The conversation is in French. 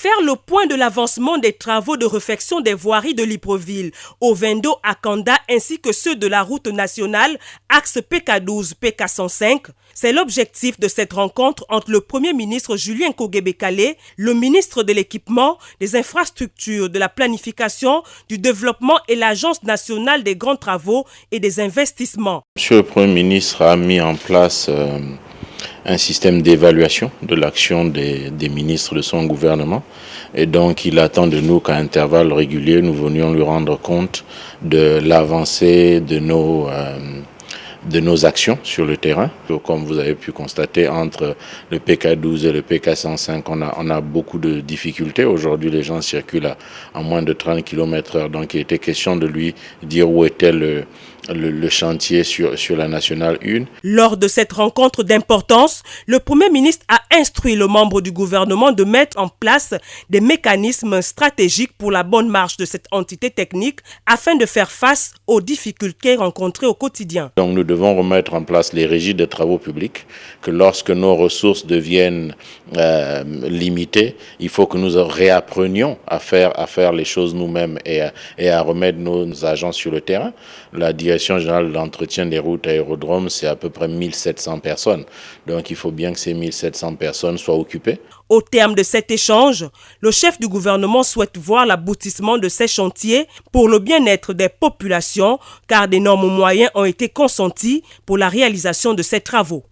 Faire le point de l'avancement des travaux de réfection des voiries de Libreville, Ovendo à Kanda ainsi que ceux de la route nationale axe PK12 PK105, c'est l'objectif de cette rencontre entre le Premier ministre Julien Kogebekale, le ministre de l'Équipement, des Infrastructures, de la Planification, du Développement et l'Agence nationale des grands travaux et des investissements. Monsieur le Premier ministre a mis en place un système d'évaluation de l'action des ministres de son gouvernement. Et donc, il attend de nous qu'à intervalles réguliers, nous venions lui rendre compte de l'avancée de nos actions sur le terrain. Comme vous avez pu constater, entre le PK12 et le PK105, on a beaucoup de difficultés. Aujourd'hui, les gens circulent à moins de 30 km/h. Donc, il était question de lui dire où était le chantier sur la Nationale 1. Lors de cette rencontre d'importance, le Premier ministre a instruit le membre du gouvernement de mettre en place des mécanismes stratégiques pour la bonne marche de cette entité technique afin de faire face aux difficultés rencontrées au quotidien. Donc nous devons remettre en place les régies des travaux publics, que lorsque nos ressources deviennent limitées, il faut que nous réapprenions à faire les choses nous-mêmes et à remettre nos agents sur le terrain. La Direction générale de l'entretien des routes et aérodromes, c'est à peu près 1700 personnes. Donc il faut bien que ces 1700 personnes soient occupées. Au terme de cet échange, le chef du gouvernement souhaite voir l'aboutissement de ces chantiers pour le bien-être des populations, car d'énormes moyens ont été consentis pour la réalisation de ces travaux.